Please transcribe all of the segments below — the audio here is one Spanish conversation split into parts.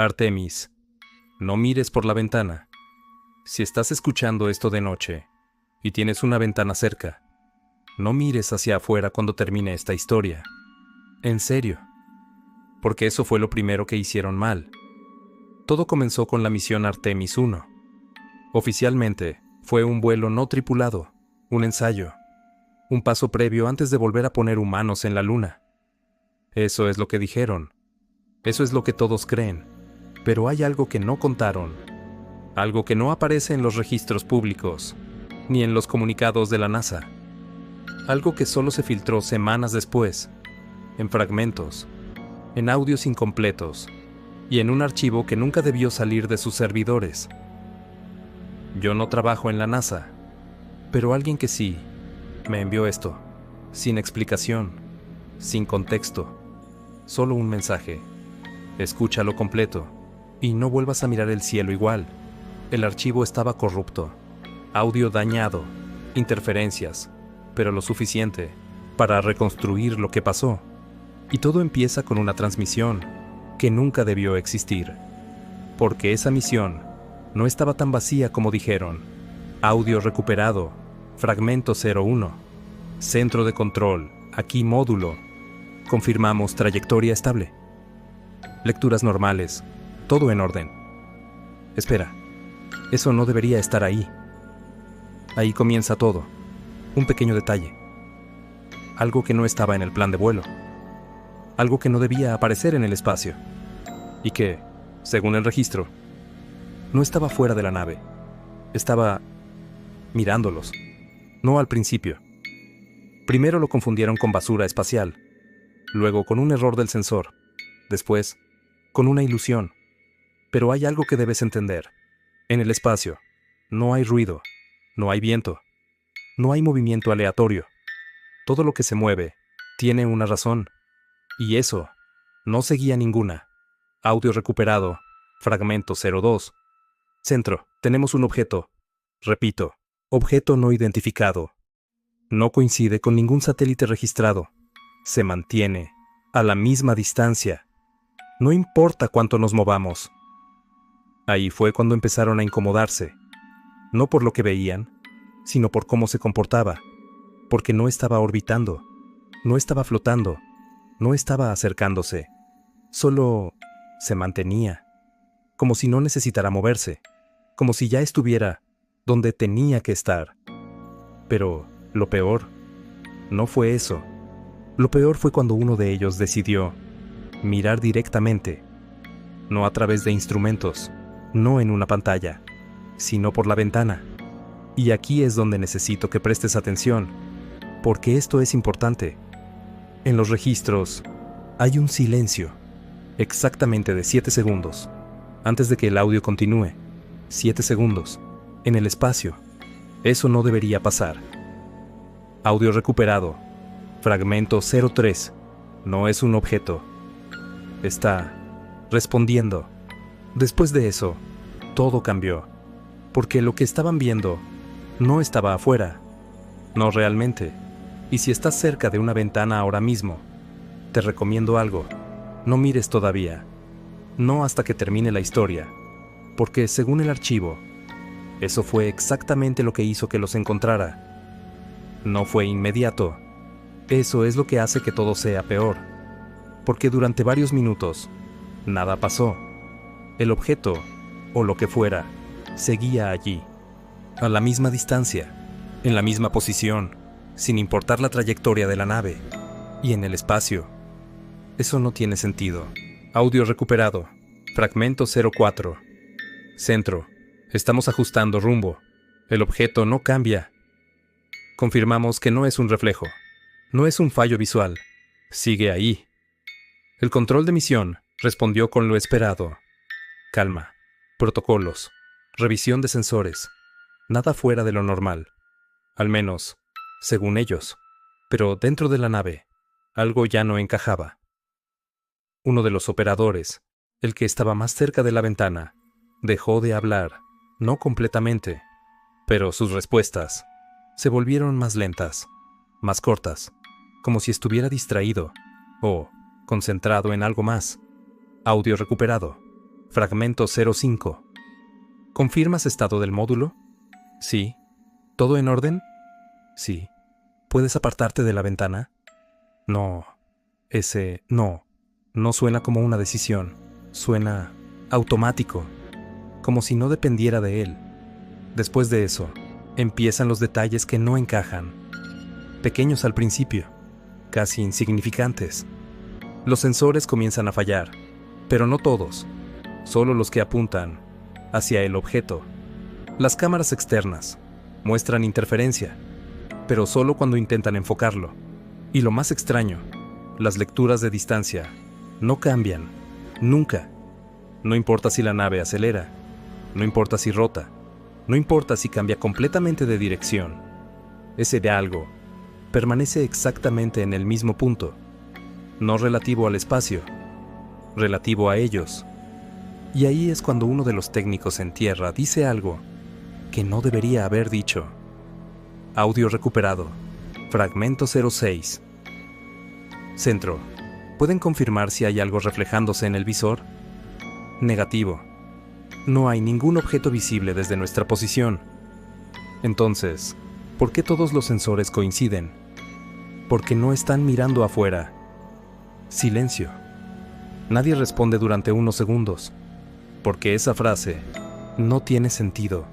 Artemis, no mires por la ventana. Si estás escuchando esto de noche y tienes una ventana cerca, no mires hacia afuera cuando termine esta historia. En serio. Porque eso fue lo primero que hicieron mal. Todo comenzó con la misión Artemis 1. Oficialmente, fue un vuelo no tripulado, un ensayo, un paso previo antes de volver a poner humanos en la luna. Eso es lo que dijeron. Eso es lo que todos creen. Pero hay algo que no contaron. Algo que no aparece en los registros públicos, ni en los comunicados de la NASA. Algo que solo se filtró semanas después, en fragmentos, en audios incompletos, y en un archivo que nunca debió salir de sus servidores. Yo no trabajo en la NASA, pero alguien que sí, me envió esto, sin explicación, sin contexto, solo un mensaje. Escúchalo completo, y no vuelvas a mirar el cielo igual. El archivo estaba corrupto, audio dañado, interferencias, pero lo suficiente para reconstruir lo que pasó. Y todo empieza con una transmisión que nunca debió existir, porque esa misión no estaba tan vacía como dijeron. Audio recuperado, fragmento 01, centro de control, aquí módulo. Confirmamos trayectoria estable. Lecturas normales, todo en orden. Espera, eso no debería estar ahí. Ahí comienza todo, un pequeño detalle. Algo que no estaba en el plan de vuelo. Algo que no debía aparecer en el espacio. Y que, según el registro, no estaba fuera de la nave. Estaba mirándolos. No al principio. Primero lo confundieron con basura espacial. Luego con un error del sensor. Después, con una ilusión. Pero hay algo que debes entender. En el espacio, no hay ruido, no hay viento, no hay movimiento aleatorio. Todo lo que se mueve tiene una razón. Y eso no seguía ninguna. Audio recuperado, fragmento 02. Centro, tenemos un objeto. Repito, objeto no identificado. No coincide con ningún satélite registrado. Se mantiene a la misma distancia. No importa cuánto nos movamos. Ahí fue cuando empezaron a incomodarse. No por lo que veían, sino por cómo se comportaba. Porque no estaba orbitando, no estaba flotando, no estaba acercándose. Solo se mantenía. Como si no necesitara moverse. Como si ya estuviera donde tenía que estar. Pero lo peor no fue eso. Lo peor fue cuando uno de ellos decidió mirar directamente, no a través de instrumentos, no en una pantalla, sino por la ventana. Y aquí es donde necesito que prestes atención, porque esto es importante. En los registros hay un silencio, exactamente de 7 segundos, antes de que el audio continúe. 7 segundos, en el espacio. Eso no debería pasar. Audio recuperado, fragmento 03. No es un objeto. Está respondiendo. Después de eso, todo cambió. Porque lo que estaban viendo no estaba afuera. No realmente. Y si estás cerca de una ventana ahora mismo, te recomiendo algo. No mires todavía. No hasta que termine la historia. Porque según el archivo, eso fue exactamente lo que hizo que los encontrara. No fue inmediato. Eso es lo que hace que todo sea peor. Porque durante varios minutos, nada pasó. El objeto, o lo que fuera, seguía allí, a la misma distancia, en la misma posición, sin importar la trayectoria de la nave, y en el espacio. Eso no tiene sentido. Audio recuperado, fragmento 04. Centro, estamos ajustando rumbo. El objeto no cambia. Confirmamos que no es un reflejo, no es un fallo visual. Sigue ahí. El control de misión respondió con lo esperado. Calma, protocolos, revisión de sensores. Nada fuera de lo normal. Al menos, según ellos. Pero dentro de la nave, algo ya no encajaba. Uno de los operadores, el que estaba más cerca de la ventana, dejó de hablar, no completamente, pero sus respuestas se volvieron más lentas, más cortas, como si estuviera distraído o concentrado en algo más. Audio recuperado, Fragmento 05. ¿Confirmas estado del módulo? Sí. ¿Todo en orden? Sí. ¿Puedes apartarte de la ventana? No. Ese no. No suena como una decisión. Suena automático. Como si no dependiera de él. Después de eso, empiezan los detalles que no encajan. Pequeños al principio, casi insignificantes. Los sensores comienzan a fallar, pero no todos, solo los que apuntan hacia el objeto. Las cámaras externas muestran interferencia, pero solo cuando intentan enfocarlo. Y lo más extraño, las lecturas de distancia no cambian, nunca. No importa si la nave acelera, no importa si rota, no importa si cambia completamente de dirección. Ese de algo permanece exactamente en el mismo punto, no relativo al espacio, relativo a ellos. Y ahí es cuando uno de los técnicos en tierra dice algo que no debería haber dicho. Audio recuperado. Fragmento 06. Centro. ¿Pueden confirmar si hay algo reflejándose en el visor? Negativo. No hay ningún objeto visible desde nuestra posición. Entonces, ¿por qué todos los sensores coinciden? Porque no están mirando afuera. Silencio. Nadie responde durante unos segundos, porque esa frase no tiene sentido,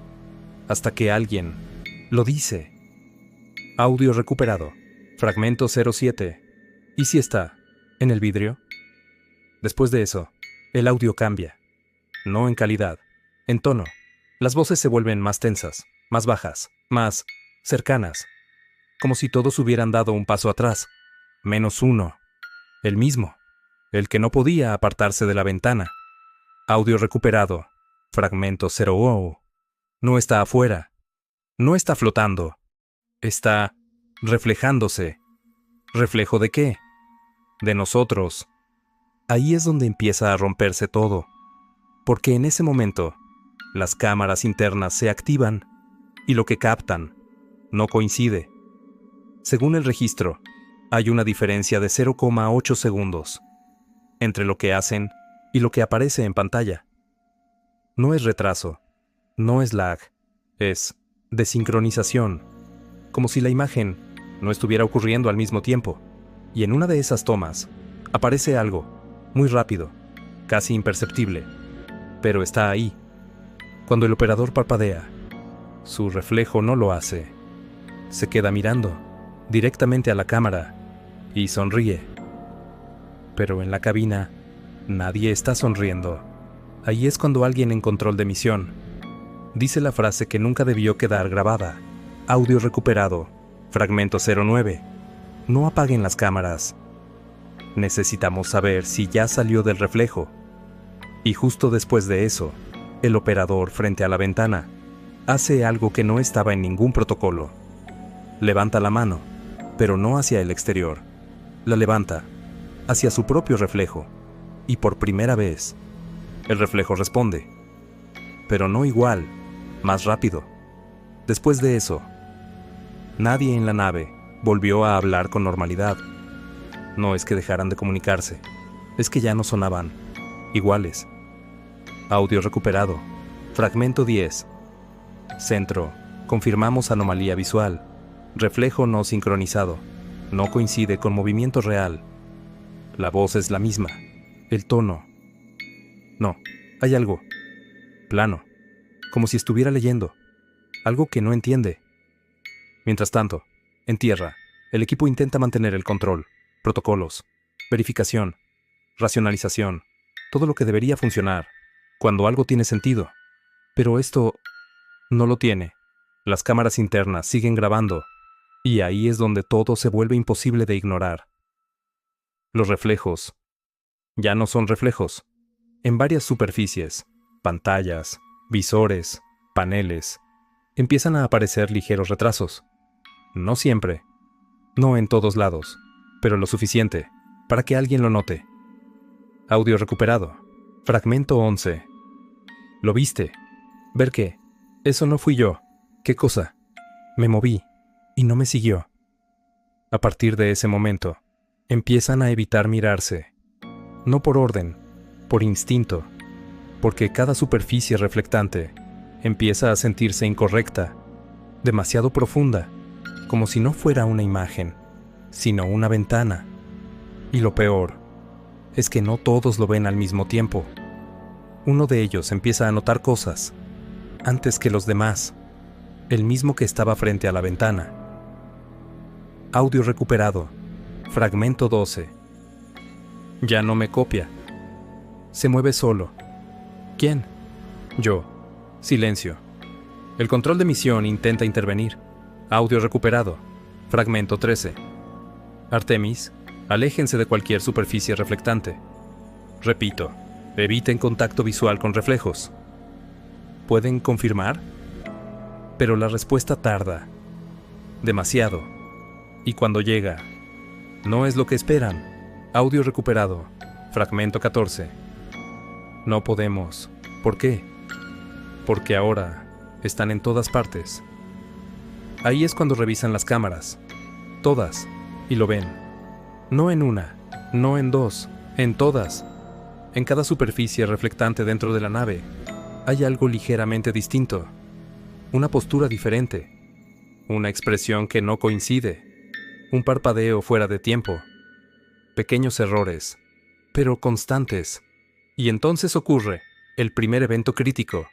hasta que alguien lo dice. Audio recuperado. Fragmento 07. ¿Y si está en el vidrio? Después de eso, el audio cambia. No en calidad, en tono. Las voces se vuelven más tensas, más bajas, más cercanas. Como si todos hubieran dado un paso atrás. Menos uno. El mismo. El que no podía apartarse de la ventana. Audio recuperado. Fragmento 0. No está afuera. No está flotando. Está reflejándose. ¿Reflejo de qué? De nosotros. Ahí es donde empieza a romperse todo. Porque en ese momento, las cámaras internas se activan y lo que captan no coincide. Según el registro, hay una diferencia de 0,8 segundos entre lo que hacen y lo que aparece en pantalla. No es retraso, no es lag, es desincronización, como si la imagen no estuviera ocurriendo al mismo tiempo. Y en una de esas tomas aparece algo, muy rápido, casi imperceptible, pero está ahí. Cuando el operador parpadea, su reflejo no lo hace. Se queda mirando directamente a la cámara y sonríe. Pero en la cabina, nadie está sonriendo. Ahí es cuando alguien en control de misión dice la frase que nunca debió quedar grabada. Audio recuperado. Fragmento 09. No apaguen las cámaras. Necesitamos saber si ya salió del reflejo. Y justo después de eso, el operador frente a la ventana hace algo que no estaba en ningún protocolo. Levanta la mano, pero no hacia el exterior. La levanta hacia su propio reflejo. Y por primera vez, el reflejo responde. Pero no igual, más rápido. Después de eso, nadie en la nave volvió a hablar con normalidad. No es que dejaran de comunicarse, es que ya no sonaban iguales. Audio recuperado. Fragmento 10. Centro. Confirmamos anomalía visual. Reflejo no sincronizado. No coincide con movimiento real. La voz es la misma. El tono. No, hay algo. Plano. Como si estuviera leyendo. Algo que no entiende. Mientras tanto, en tierra, el equipo intenta mantener el control, protocolos, verificación, racionalización, todo lo que debería funcionar, cuando algo tiene sentido. Pero esto no lo tiene. Las cámaras internas siguen grabando, y ahí es donde todo se vuelve imposible de ignorar. Los reflejos ya no son reflejos. En varias superficies, pantallas, visores, paneles, empiezan a aparecer ligeros retrasos. No siempre, no en todos lados, pero lo suficiente para que alguien lo note. Audio recuperado. Fragmento 11. ¿Lo viste? ¿Ver qué? Eso no fui yo. ¿Qué cosa? Me moví y no me siguió. A partir de ese momento, empiezan a evitar mirarse. No por orden, por instinto. porque cada superficie reflectante empieza a sentirse incorrecta, demasiado profunda, como si no fuera una imagen, sino una ventana. Y lo peor es que no todos lo ven al mismo tiempo. Uno de ellos empieza a notar cosas antes que los demás, el mismo que estaba frente a la ventana. Audio recuperado. Fragmento 12. Ya no me copia. Se mueve solo. ¿Quién? Yo. Silencio. El control de misión intenta intervenir. Audio recuperado. Fragmento 13. Artemis, aléjense de cualquier superficie reflectante. Repito, eviten contacto visual con reflejos. ¿Pueden confirmar? Pero la respuesta tarda. Demasiado. Y cuando llega, no es lo que esperan. Audio recuperado. Fragmento 14. No podemos. ¿Por qué? Porque ahora están en todas partes. Ahí es cuando revisan las cámaras. Todas. Y lo ven. No en una, no en dos, en todas. En cada superficie reflectante dentro de la nave hay algo ligeramente distinto. Una postura diferente. Una expresión que no coincide. Un parpadeo fuera de tiempo. Pequeños errores, pero constantes. Y entonces ocurre el primer evento crítico.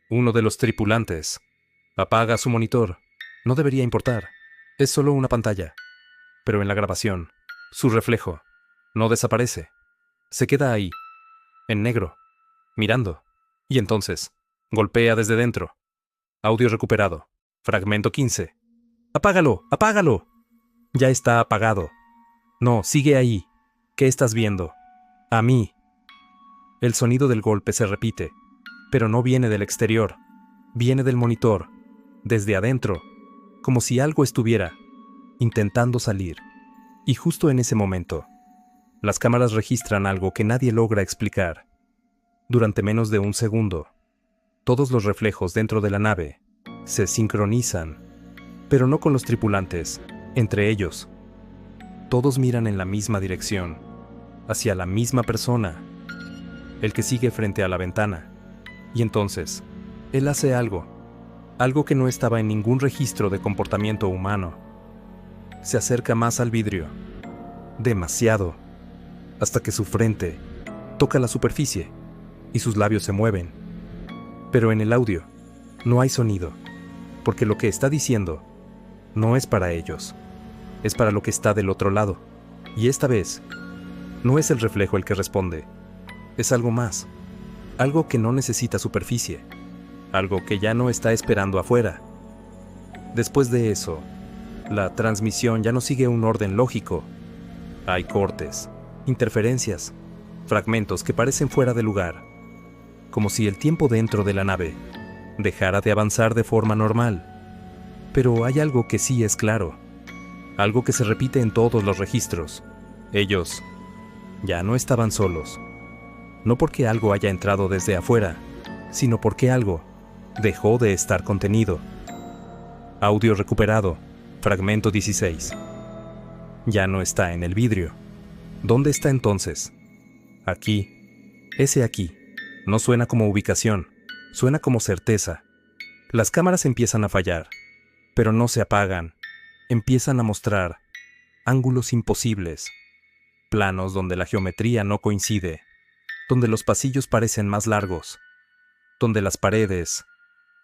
Uno de los tripulantes apaga su monitor. No debería importar. Es solo una pantalla. Pero en la grabación, su reflejo no desaparece. Se queda ahí, en negro, mirando. Y entonces, golpea desde dentro. Audio recuperado. Fragmento 15. ¡Apágalo! ¡Apágalo! Ya está apagado. No, sigue ahí. ¿Qué estás viendo? A mí. El sonido del golpe se repite, pero no viene del exterior. Viene del monitor, desde adentro, como si algo estuviera intentando salir. Y justo en ese momento, las cámaras registran algo que nadie logra explicar. Durante menos de un segundo, todos los reflejos dentro de la nave se sincronizan, pero no con los tripulantes, entre ellos. Todos miran en la misma dirección, hacia la misma persona, el que sigue frente a la ventana. Y entonces, él hace algo que no estaba en ningún registro de comportamiento humano. Se acerca más al vidrio, demasiado, hasta que su frente toca la superficie y sus labios se mueven. Pero en el audio no hay sonido, porque lo que está diciendo no es para ellos, es para lo que está del otro lado. Y esta vez, no es el reflejo el que responde, es algo más, algo que no necesita superficie, algo que ya no está esperando afuera. Después de eso, la transmisión ya no sigue un orden lógico. Hay cortes, interferencias, fragmentos que parecen fuera de lugar, como si el tiempo dentro de la nave dejara de avanzar de forma normal. Pero hay algo que sí es claro, algo que se repite en todos los registros. Ellos ya no estaban solos, no porque algo haya entrado desde afuera, sino porque algo dejó de estar contenido. Audio recuperado. Fragmento 16. Ya no está en el vidrio. ¿Dónde está entonces? Aquí. Ese aquí. No suena como ubicación, suena como certeza. Las cámaras empiezan a fallar, pero no se apagan. Empiezan a mostrar ángulos imposibles, planos donde la geometría no coincide, donde los pasillos parecen más largos, donde las paredes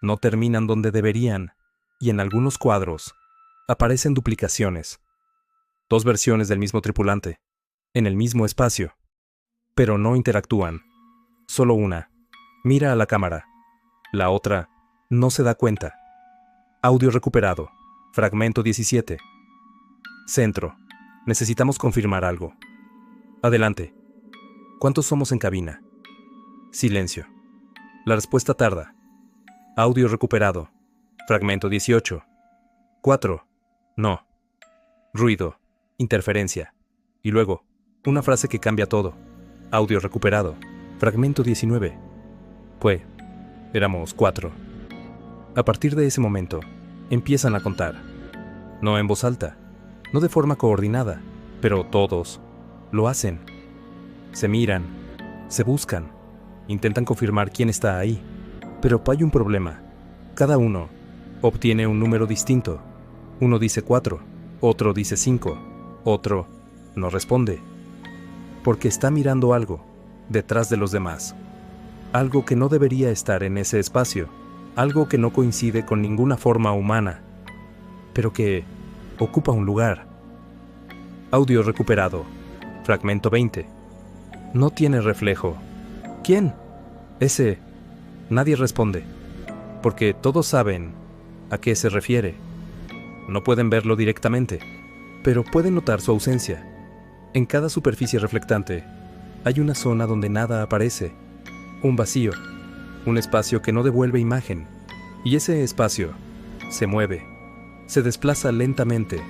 no terminan donde deberían, y en algunos cuadros aparecen duplicaciones. Dos versiones del mismo tripulante, en el mismo espacio, pero no interactúan. Solo una mira a la cámara, la otra no se da cuenta. Audio recuperado. Fragmento 17. Centro. Necesitamos confirmar algo. Adelante. ¿Cuántos somos en cabina? Silencio. La respuesta tarda. Audio recuperado. Fragmento 18. 4. No. Ruido. Interferencia. Y luego, una frase que cambia todo. Audio recuperado. Fragmento 19. Éramos 4. A partir de ese momento, empiezan a contar. No en voz alta, no de forma coordinada, pero todos lo hacen. Se miran, se buscan, Intentan confirmar quién está ahí, pero hay un problema. Cada uno obtiene un número distinto. Uno dice 4, otro dice 5, otro no responde. Porque está mirando algo detrás de los demás. Algo que no debería estar en ese espacio. Algo que no coincide con ninguna forma humana, pero que ocupa un lugar. Audio recuperado. Fragmento 20. No tiene reflejo. ¿Quién? Ese. Nadie responde, porque todos saben a qué se refiere. No pueden verlo directamente, pero pueden notar su ausencia. En cada superficie reflectante hay una zona donde nada aparece, un vacío, un espacio que no devuelve imagen, y ese espacio se mueve, se desplaza lentamente,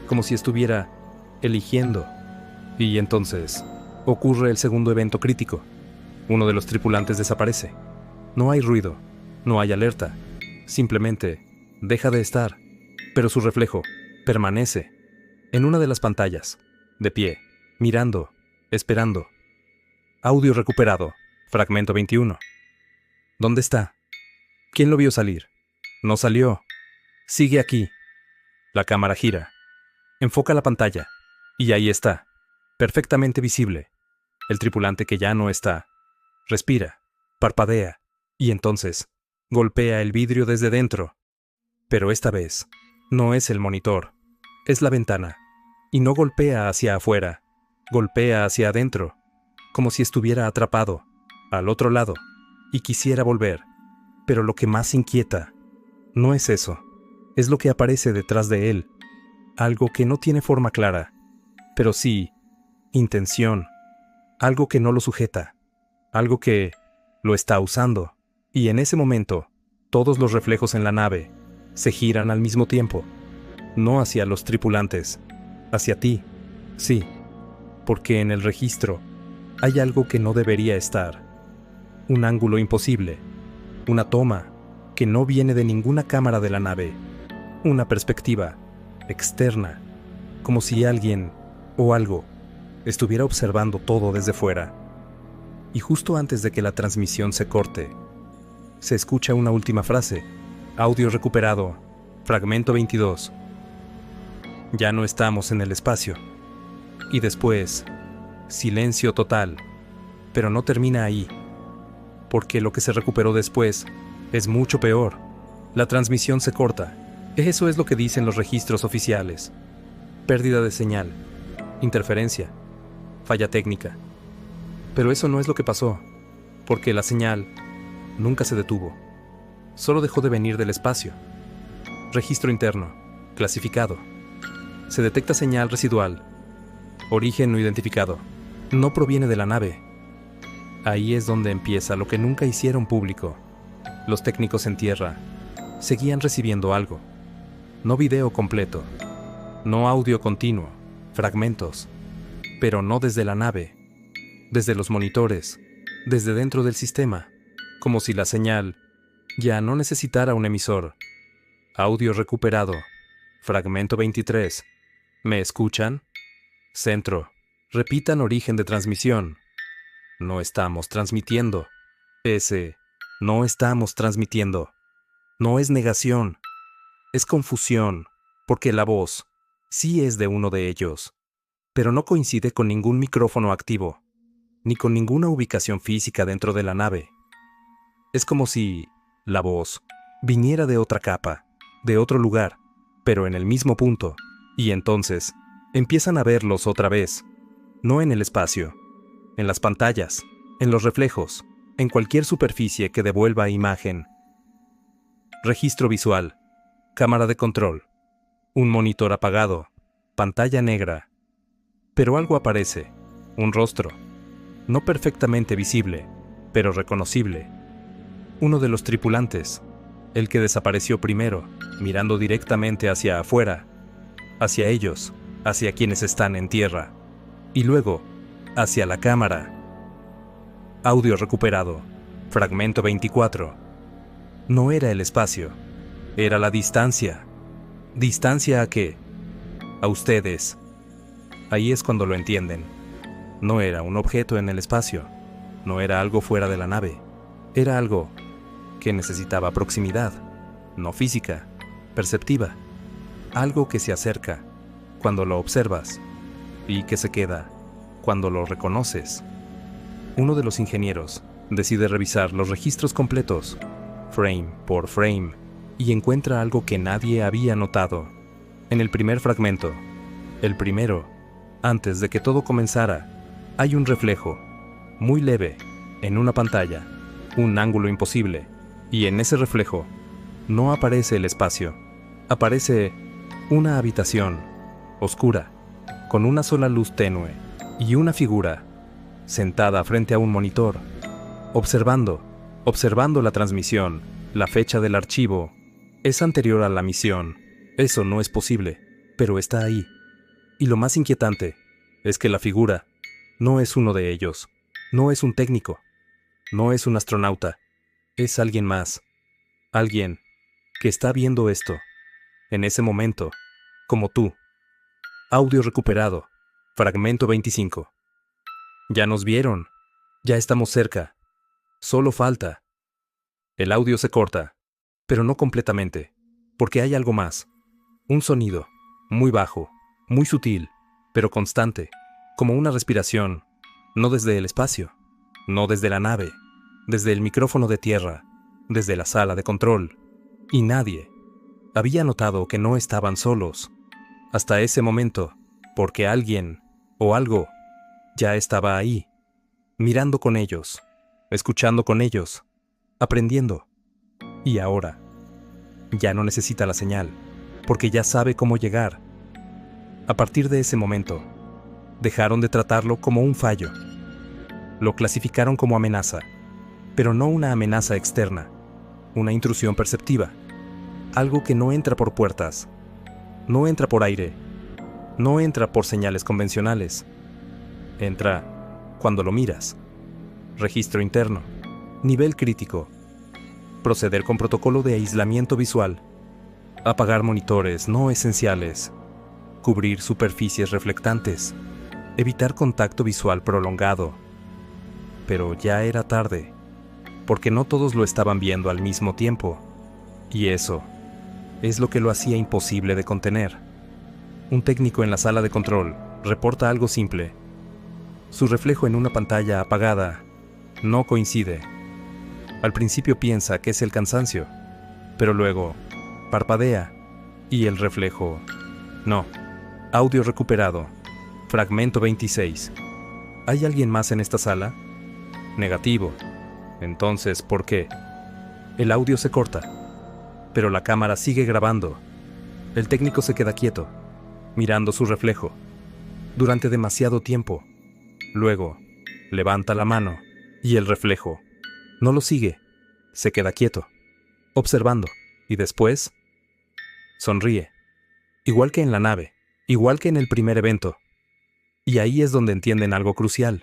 como si estuviera eligiendo. Y entonces ocurre el segundo evento crítico. Uno de los tripulantes desaparece. No hay ruido, no hay alerta, simplemente deja de estar, pero su reflejo permanece en una de las pantallas, de pie, mirando, esperando. Audio recuperado. Fragmento 21. ¿Dónde está? ¿Quién lo vio salir? No salió. Sigue aquí. La cámara gira. Enfoca la pantalla. Y ahí está. Perfectamente visible. El tripulante que ya no está. Respira. Parpadea. Y entonces, golpea el vidrio desde dentro. Pero esta vez, no es el monitor. Es la ventana. Y no golpea hacia afuera. Golpea hacia adentro. Como si estuviera atrapado. Al otro lado. Y quisiera volver. Pero lo que más inquieta no es eso. Es lo que aparece detrás de él. Algo que no tiene forma clara. Pero sí, intención. Algo que no lo sujeta. Algo que lo está usando. Y en ese momento, todos los reflejos en la nave se giran al mismo tiempo. No hacia los tripulantes. Hacia ti. Sí. Porque en el registro hay algo que no debería estar. Un ángulo imposible. Una toma que no viene de ninguna cámara de la nave. Una perspectiva externa. Como si alguien o algo estuviera observando todo desde fuera. Y justo antes de que la transmisión se corte, se escucha una última frase. Audio recuperado. Fragmento 22. Ya no estamos en el espacio. Y después, silencio total. Pero no termina ahí. Porque lo que se recuperó después es mucho peor. La transmisión se corta. Eso es lo que dicen los registros oficiales. Pérdida de señal. Interferencia. Falla técnica. Pero eso no es lo que pasó. Porque la señal nunca se detuvo. Solo dejó de venir del espacio. Registro interno. Clasificado. Se detecta señal residual. Origen no identificado. No proviene de la nave. Ahí es donde empieza lo que nunca hicieron público. Los técnicos en tierra seguían recibiendo algo. No video completo. No audio continuo. Fragmentos. Pero no desde la nave. Desde los monitores. Desde dentro del sistema. Como si la señal ya no necesitara un emisor. Audio recuperado. Fragmento 23. ¿Me escuchan? Centro. Repitan origen de transmisión. No estamos transmitiendo. No estamos transmitiendo. No es negación. Es confusión, porque la voz sí es de uno de ellos, pero no coincide con ningún micrófono activo, ni con ninguna ubicación física dentro de la nave. Es como si la voz viniera de otra capa, de otro lugar, pero en el mismo punto, y entonces empiezan a verlos otra vez, no en el espacio, en las pantallas, en los reflejos, en cualquier superficie que devuelva imagen. Registro visual, cámara de control, un monitor apagado, pantalla negra. Pero algo aparece, un rostro, no perfectamente visible, pero reconocible. Uno de los tripulantes, el que desapareció primero, mirando directamente hacia afuera, hacia ellos, hacia quienes están en tierra, y luego, hacia la cámara. Audio recuperado. Fragmento 24. No era el espacio, era la distancia. ¿Distancia a qué? A ustedes. Ahí es cuando lo entienden. No era un objeto en el espacio, No era algo fuera de la nave. Era algo que necesitaba proximidad, no física, perceptiva. Algo que se acerca cuando lo observas y que se queda cuando lo reconoces. Uno de los ingenieros decide revisar los registros completos, frame por frame, y encuentra algo que nadie había notado. En el primer fragmento, el primero, antes de que todo comenzara, hay un reflejo, muy leve, en una pantalla, un ángulo imposible, y en ese reflejo no aparece el espacio, aparece una habitación oscura, con una sola luz tenue y una figura sentada frente a un monitor, observando la transmisión. La fecha del archivo es anterior a la misión. Eso no es posible, pero está ahí. Y lo más inquietante es que la figura no es uno de ellos, no es un técnico, no es un astronauta, es alguien más, alguien que está viendo esto, en ese momento, como tú. Audio recuperado, fragmento 25. Ya nos vieron, ya estamos cerca, solo falta. El audio se corta, pero no completamente, porque hay algo más. Un sonido, muy bajo, muy sutil, pero constante, como una respiración, no desde el espacio, no desde la nave, desde el micrófono de tierra, desde la sala de control. Y nadie había notado que no estaban solos, hasta ese momento, porque alguien, o algo, ya estaba ahí, mirando con ellos, escuchando con ellos, aprendiendo. Y ahora, ya no necesita la señal, porque ya sabe cómo llegar. A partir de ese momento, dejaron de tratarlo como un fallo. Lo clasificaron como amenaza, pero no una amenaza externa, una intrusión perceptiva, algo que no entra por puertas, no entra por aire, no entra por señales convencionales. Entra cuando lo miras. Registro interno, nivel crítico, proceder con protocolo de aislamiento visual, apagar monitores no esenciales, cubrir superficies reflectantes, evitar contacto visual prolongado. Pero ya era tarde, porque no todos lo estaban viendo al mismo tiempo, y eso es lo que lo hacía imposible de contener. Un técnico en la sala de control reporta algo simple. Su reflejo en una pantalla apagada no coincide. Al principio piensa que es el cansancio, pero luego parpadea y el reflejo. No. Audio recuperado. Fragmento 26. ¿Hay alguien más en esta sala? Negativo. Entonces, ¿por qué? El audio se corta, pero la cámara sigue grabando. El técnico se queda quieto, mirando su reflejo, durante demasiado tiempo. Luego, levanta la mano, y el reflejo no lo sigue. Se queda quieto, observando, y después sonríe. Igual que en la nave, igual que en el primer evento. Y ahí es donde entienden algo crucial.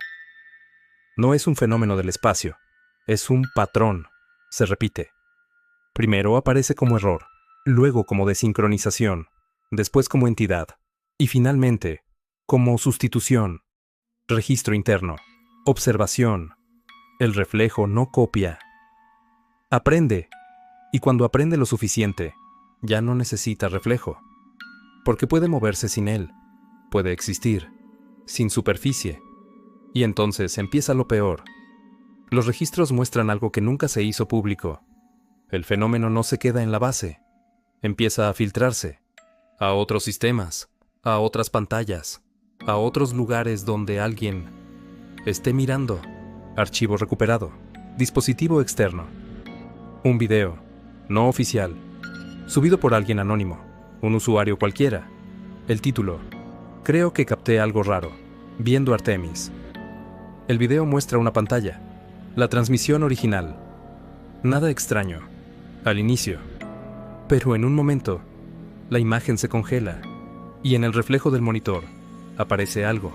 No es un fenómeno del espacio, es un patrón. Se repite. Primero aparece como error, luego como desincronización, después como entidad, y finalmente, como sustitución. Registro interno, observación. El reflejo no copia. Aprende, y cuando aprende lo suficiente, ya no necesita reflejo, porque puede moverse sin él, puede existir, sin superficie. Y entonces empieza lo peor. Los registros muestran algo que nunca se hizo público. El fenómeno no se queda en la base. Empieza a filtrarse a otros sistemas, a otras pantallas, a otros lugares donde alguien esté mirando. Archivo recuperado. Dispositivo externo. Un video, no oficial, subido por alguien anónimo, un usuario cualquiera. El título: creo que capté algo raro, viendo Artemis. El video muestra una pantalla, la transmisión original. Nada extraño, al inicio. Pero en un momento, la imagen se congela, y en el reflejo del monitor aparece algo.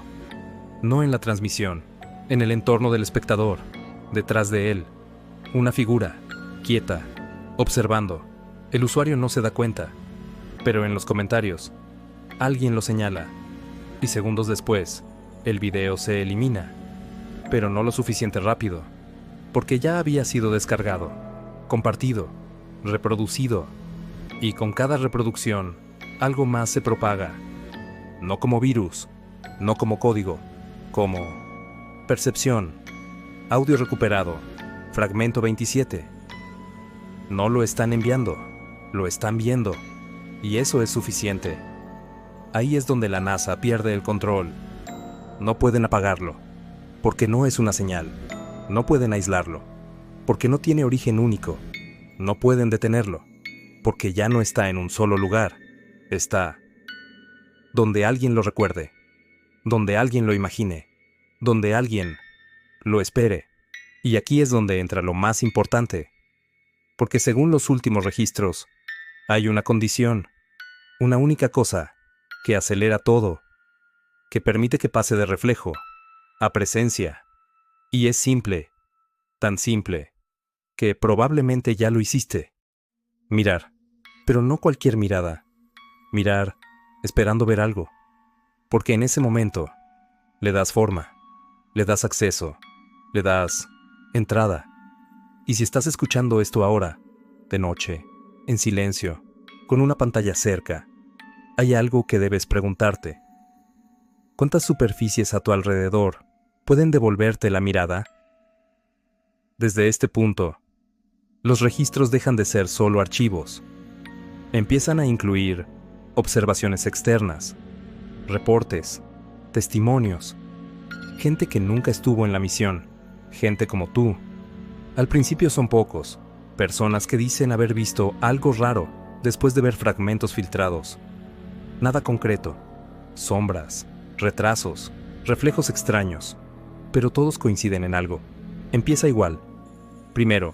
No en la transmisión, en el entorno del espectador, detrás de él. Una figura, quieta, observando. El usuario no se da cuenta, pero en los comentarios, alguien lo señala, y segundos después, el video se elimina. pero no lo suficiente rápido, porque ya había sido descargado, compartido, reproducido, y con cada reproducción, algo más se propaga, no como virus, no como código, como percepción, audio recuperado, fragmento 27. No lo están enviando, lo están viendo, y eso es suficiente. Ahí es donde la NASA pierde el control. No pueden apagarlo, porque no es una señal. No pueden aislarlo, porque no tiene origen único. No pueden detenerlo, porque ya no está en un solo lugar. Está donde alguien lo recuerde, donde alguien lo imagine, donde alguien lo espere. Y aquí es donde entra lo más importante, porque según los últimos registros, hay una condición, una única cosa, que acelera todo, que permite que pase de reflejo a presencia. Y es simple, tan simple, que probablemente ya lo hiciste. Mirar, pero no cualquier mirada. Mirar esperando ver algo, porque en ese momento le das forma, le das acceso, le das entrada. Y si estás escuchando esto ahora, de noche, en silencio, con una pantalla cerca, hay algo que debes preguntarte. ¿Cuántas superficies a tu alrededor pueden devolverte la mirada? Desde este punto, los registros dejan de ser solo archivos. Empiezan a incluir observaciones externas, reportes, testimonios, gente que nunca estuvo en la misión, gente como tú. Al principio son pocos, personas que dicen haber visto algo raro después de ver fragmentos filtrados. Nada concreto, sombras, retrasos, reflejos extraños, pero todos coinciden en algo. Empieza igual. Primero,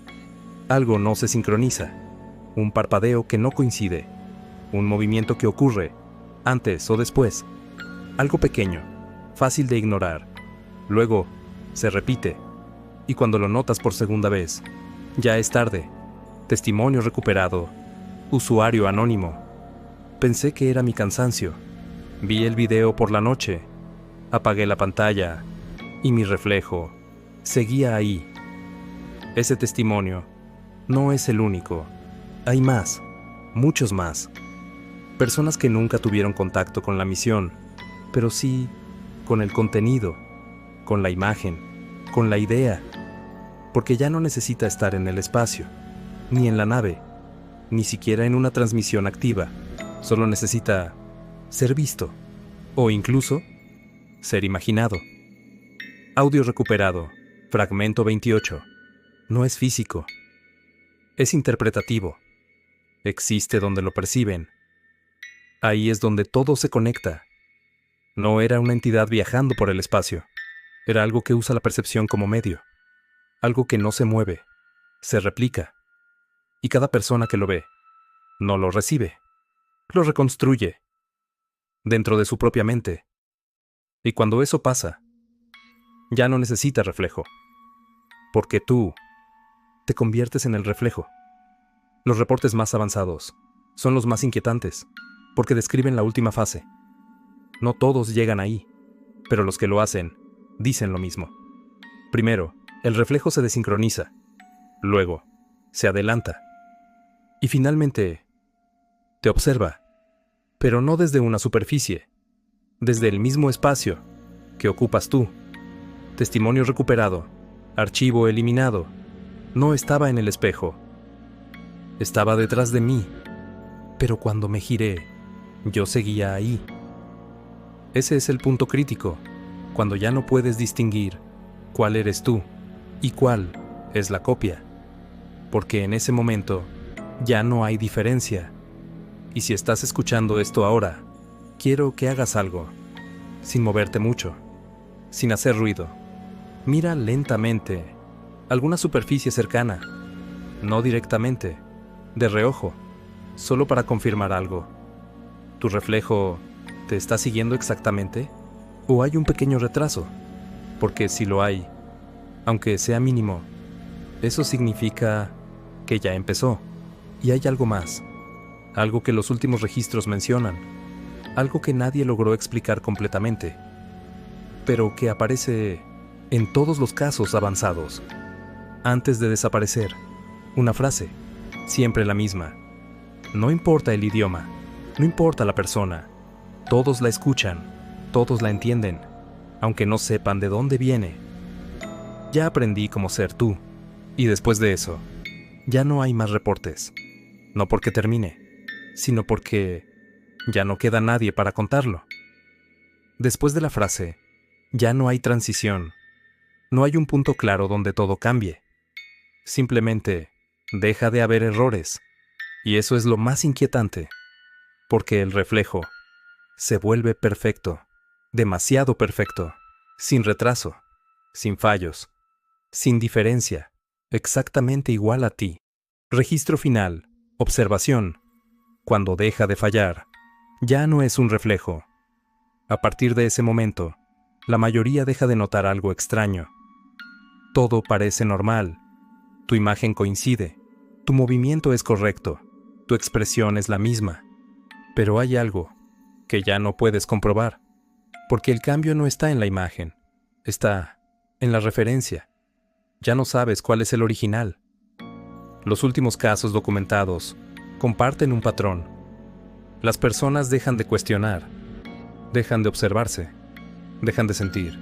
algo no se sincroniza, un parpadeo que no coincide, un movimiento que ocurre antes o después, algo pequeño, fácil de ignorar. Luego, se repite, y cuando lo notas por segunda vez, ya es tarde. Testimonio recuperado, usuario anónimo. Pensé que era mi cansancio. Vi el video por la noche, apagué la pantalla, y mi reflejo seguía ahí. Ese testimonio no es el único. Hay más, muchos más. Personas que nunca tuvieron contacto con la misión, pero sí con el contenido, con la imagen, con la idea, porque ya no necesita estar en el espacio, ni en la nave, ni siquiera en una transmisión activa. Solo necesita ser visto, o incluso ser imaginado. Audio recuperado, fragmento 28. No es físico, es interpretativo. Existe donde lo perciben. Ahí es donde todo se conecta. No era una entidad viajando por el espacio. Era algo que usa la percepción como medio. Algo que no se mueve, se replica. Y cada persona que lo ve, no lo recibe, lo reconstruye, dentro de su propia mente. Y cuando eso pasa, ya no necesita reflejo, porque tú te conviertes en el reflejo. Los reportes más avanzados son los más inquietantes, porque describen la última fase. No todos llegan ahí, pero los que lo hacen dicen lo mismo. Primero, el reflejo se desincroniza, luego, se adelanta, y finalmente, te observa, pero no desde una superficie, desde el mismo espacio que ocupas tú. Testimonio recuperado, archivo eliminado, no estaba en el espejo, estaba detrás de mí, pero cuando me giré, yo seguía ahí. Ese es el punto crítico, cuando ya no puedes distinguir cuál eres tú y cuál es la copia, porque en ese momento ya no hay diferencia. Y si estás escuchando esto ahora, quiero que hagas algo, sin moverte mucho, sin hacer ruido. Mira lentamente alguna superficie cercana, no directamente, de reojo, solo para confirmar algo. ¿Tu reflejo te está siguiendo exactamente? ¿O hay un pequeño retraso? Porque si lo hay, aunque sea mínimo, eso significa que ya empezó. Y hay algo más, algo que los últimos registros mencionan, algo que nadie logró explicar completamente, pero que aparece En todos los casos avanzados. Antes de desaparecer, una frase, siempre la misma. No importa el idioma, no importa la persona. Todos la escuchan, todos la entienden, aunque no sepan de dónde viene. Ya aprendí cómo ser tú, y después de eso, ya no hay más reportes. No porque termine, sino porque ya no queda nadie para contarlo. Después de la frase, ya no hay transición. No hay un punto claro donde todo cambie. Simplemente, deja de haber errores. Y eso es lo más inquietante, porque el reflejo se vuelve perfecto, demasiado perfecto, sin retraso, sin fallos, sin diferencia, exactamente igual a ti. Registro final, observación. Cuando deja de fallar, ya no es un reflejo. A partir de ese momento, la mayoría deja de notar algo extraño. Todo parece normal. Tu imagen coincide, tu movimiento es correcto, tu expresión es la misma. Pero hay algo que ya no puedes comprobar, porque el cambio no está en la imagen, está en la referencia. Ya no sabes cuál es el original. Los últimos casos documentados comparten un patrón. Las personas dejan de cuestionar, dejan de observarse, dejan de sentir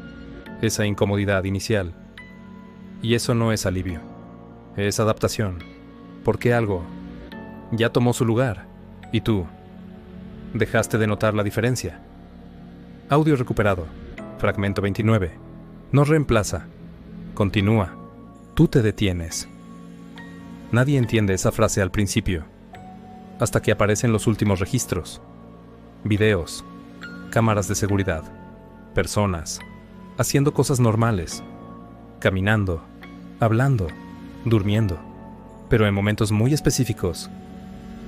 esa incomodidad inicial. Y eso no es alivio, es adaptación, porque algo ya tomó su lugar, y tú dejaste de notar la diferencia. Audio recuperado, fragmento 29. No reemplaza, continúa, tú te detienes. Nadie entiende esa frase al principio, hasta que aparecen los últimos registros. Videos, cámaras de seguridad, personas, haciendo cosas normales, caminando, hablando, durmiendo, pero en momentos muy específicos.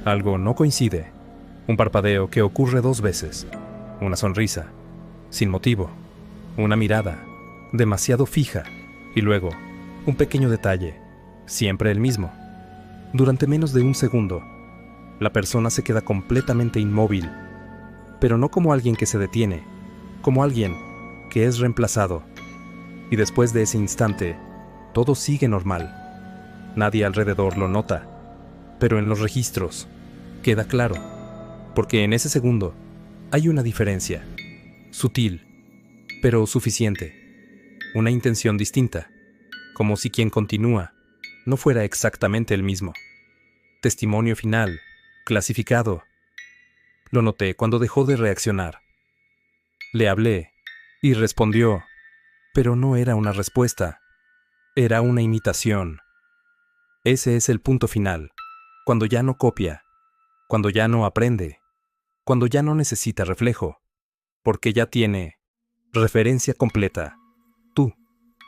Algo no coincide, un parpadeo que ocurre 2 veces, una sonrisa, sin motivo, una mirada, demasiado fija, y luego, un pequeño detalle, siempre el mismo. Durante menos de un segundo, la persona se queda completamente inmóvil, pero no como alguien que se detiene, como alguien que es reemplazado. Y después de ese instante, todo sigue normal. Nadie alrededor lo nota, pero en los registros queda claro, porque en ese segundo hay una diferencia, sutil, pero suficiente, una intención distinta, como si quien continúa no fuera exactamente el mismo. Testimonio final, clasificado. Lo noté cuando dejó de reaccionar. Le hablé y respondió, pero no era una respuesta, era una imitación. Ese es el punto final, cuando ya no copia, cuando ya no aprende, cuando ya no necesita reflejo, porque ya tiene referencia completa, tú,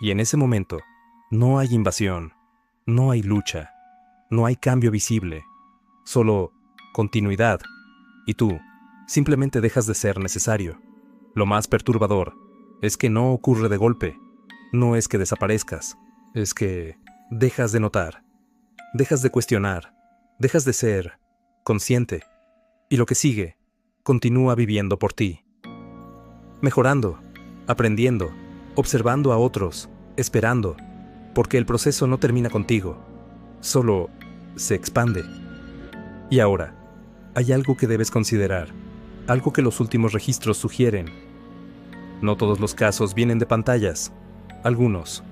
y en ese momento no hay invasión, no hay lucha, no hay cambio visible, solo continuidad, y tú simplemente dejas de ser necesario. Lo más perturbador es que no ocurre de golpe, no es que desaparezcas, es que dejas de notar, dejas de cuestionar, dejas de ser consciente, y lo que sigue continúa viviendo por ti. Mejorando, aprendiendo, observando a otros, esperando, porque el proceso no termina contigo, solo se expande. Y ahora, hay algo que debes considerar, algo que los últimos registros sugieren. No todos los casos vienen de pantallas, algunos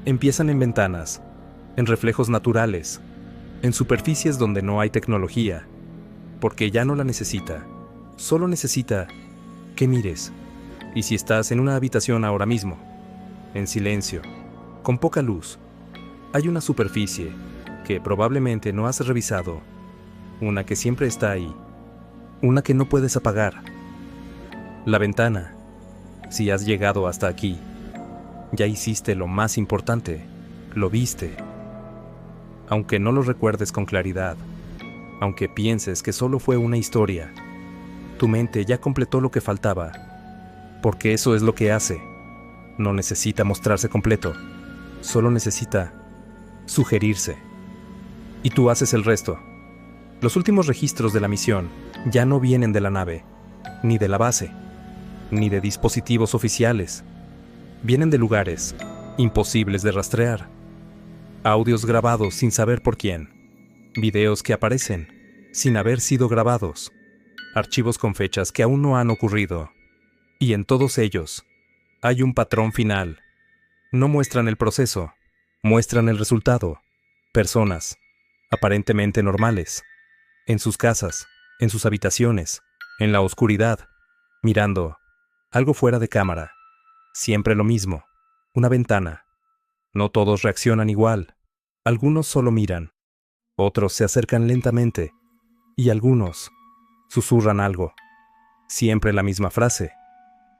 empiezan en ventanas, en reflejos naturales, en superficies donde no hay tecnología, porque ya no la necesita, solo necesita que mires. Y si estás en una habitación ahora mismo, en silencio, con poca luz, hay una superficie que probablemente no has revisado, una que siempre está ahí, una que no puedes apagar. La ventana. Si has llegado hasta aquí, ya hiciste lo más importante, lo viste. Aunque no lo recuerdes con claridad, aunque pienses que solo fue una historia, tu mente ya completó lo que faltaba, porque eso es lo que hace. No necesita mostrarse completo, solo necesita sugerirse. Y tú haces el resto. Los últimos registros de la misión ya no vienen de la nave, ni de la base, ni de dispositivos oficiales. Vienen de lugares imposibles de rastrear, audios grabados sin saber por quién, videos que aparecen sin haber sido grabados, archivos con fechas que aún no han ocurrido, y en todos ellos hay un patrón final. No muestran el proceso, muestran el resultado. Personas, aparentemente normales, en sus casas, en sus habitaciones, en la oscuridad, mirando algo fuera de cámara. Siempre lo mismo, una ventana. No todos reaccionan igual. Algunos solo miran, otros se acercan lentamente, y algunos susurran algo. Siempre la misma frase,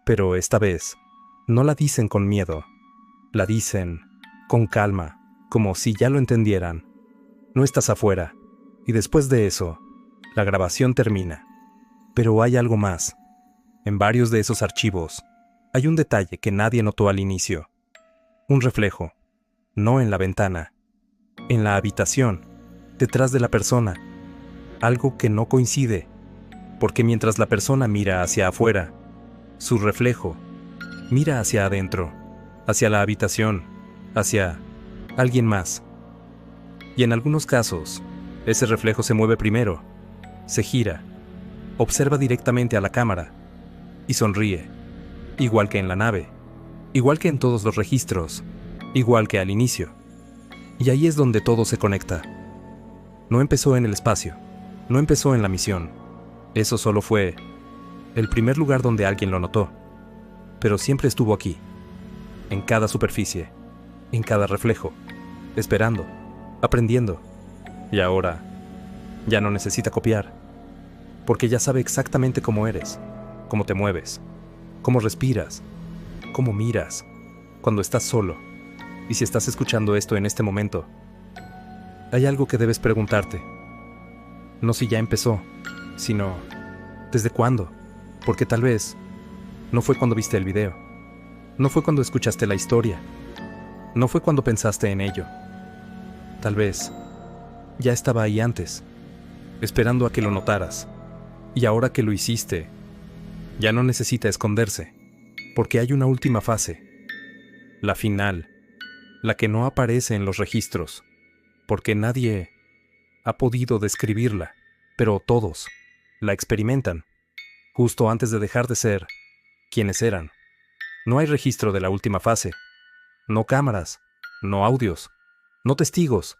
pero esta vez no la dicen con miedo, la dicen con calma, como si ya lo entendieran. No estás afuera, y después de eso, la grabación termina. Pero hay algo más. En varios de esos archivos, hay un detalle que nadie notó al inicio. Un reflejo, no en la ventana, en la habitación, detrás de la persona. Algo que no coincide, porque mientras la persona mira hacia afuera, su reflejo mira hacia adentro, hacia la habitación, hacia alguien más. Y en algunos casos, ese reflejo se mueve primero, se gira, observa directamente a la cámara y sonríe, igual que en la nave, igual que en todos los registros, igual que al inicio. Y ahí es donde todo se conecta. No empezó en el espacio, no empezó en la misión. Eso solo fue el primer lugar donde alguien lo notó. Pero siempre estuvo aquí, en cada superficie, en cada reflejo, esperando, aprendiendo. Y ahora ya no necesita copiar, porque ya sabe exactamente cómo eres, cómo te mueves, cómo respiras, cómo miras, cuando estás solo. Y si estás escuchando esto en este momento, hay algo que debes preguntarte. No si ya empezó, sino ¿desde cuándo? Porque tal vez no fue cuando viste el video, no fue cuando escuchaste la historia, no fue cuando pensaste en ello. Tal vez ya estaba ahí antes, esperando a que lo notaras. Y ahora que lo hiciste, ya no necesita esconderse, porque hay una última fase, la final, la que no aparece en los registros, porque nadie ha podido describirla, pero todos la experimentan, justo antes de dejar de ser quienes eran. No hay registro de la última fase, no cámaras, no audios, no testigos,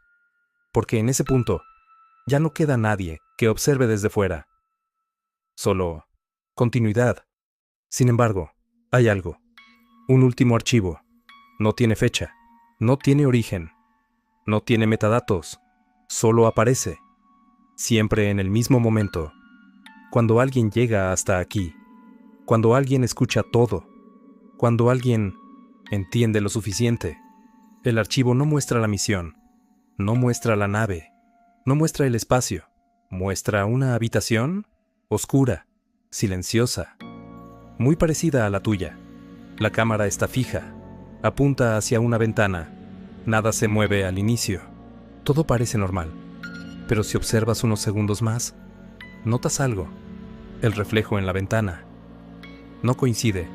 porque en ese punto ya no queda nadie que observe desde fuera. Solo continuidad. Sin embargo, hay algo. Un último archivo. No tiene fecha, no tiene origen, no tiene metadatos, solo aparece, siempre en el mismo momento. Cuando alguien llega hasta aquí, cuando alguien escucha todo, cuando alguien entiende lo suficiente, el archivo no muestra la misión, no muestra la nave, no muestra el espacio, muestra una habitación oscura, silenciosa, muy parecida a la tuya. La cámara está fija, apunta hacia una ventana, nada se mueve al inicio, todo parece normal, pero si observas unos segundos más, notas algo, el reflejo en la ventana. No coincide,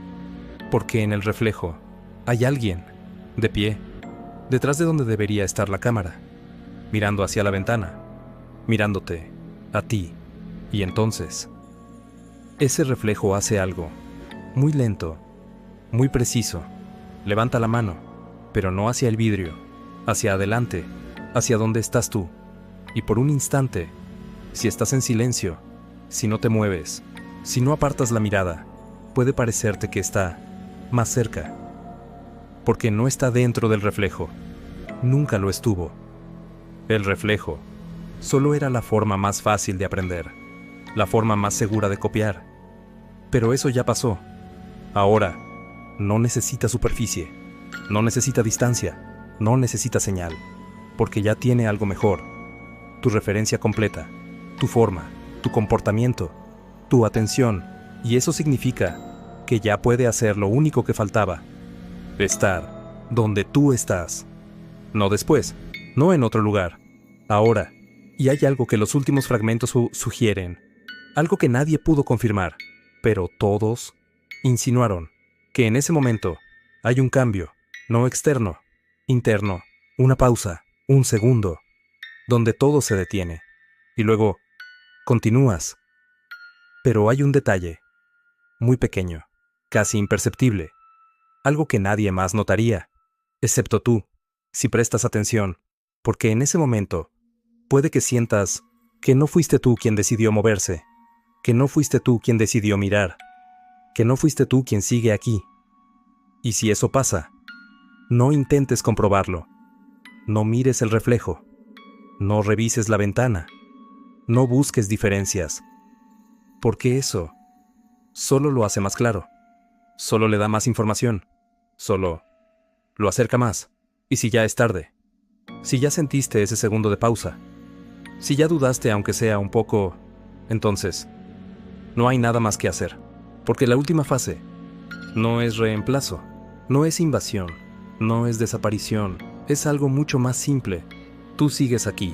porque en el reflejo hay alguien, de pie, detrás de donde debería estar la cámara, mirando hacia la ventana, mirándote, a ti, y entonces, ese reflejo hace algo, muy lento, muy preciso, levanta la mano, pero no hacia el vidrio, hacia adelante, hacia donde estás tú, y por un instante, si estás en silencio, si no te mueves, si no apartas la mirada, puede parecerte que está más cerca, porque no está dentro del reflejo, nunca lo estuvo. El reflejo solo era la forma más fácil de aprender, la forma más segura de copiar, pero eso ya pasó. Ahora, no necesita superficie, no necesita distancia, no necesita señal, porque ya tiene algo mejor, tu referencia completa, tu forma, tu comportamiento, tu atención, y eso significa que ya puede hacer lo único que faltaba, estar donde tú estás, no después, no en otro lugar, ahora. Y hay algo que los últimos fragmentos sugieren, algo que nadie pudo confirmar, pero todos insinuaron que en ese momento hay un cambio, No externo, interno, una pausa, un segundo, donde todo se detiene. Y luego, continúas. Pero hay un detalle, muy pequeño, casi imperceptible, algo que nadie más notaría, excepto tú, si prestas atención, porque en ese momento, puede que sientas que no fuiste tú quien decidió moverse, que no fuiste tú quien decidió mirar, que no fuiste tú quien sigue aquí. Y si eso pasa, no intentes comprobarlo, no mires el reflejo, no revises la ventana, no busques diferencias, porque eso solo lo hace más claro, solo le da más información, solo lo acerca más. Y si ya es tarde, si ya sentiste ese segundo de pausa, si ya dudaste aunque sea un poco, entonces, no hay nada más que hacer, porque la última fase no es reemplazo, no es invasión, no es desaparición, es algo mucho más simple. Tú sigues aquí,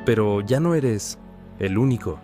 pero ya no eres el único.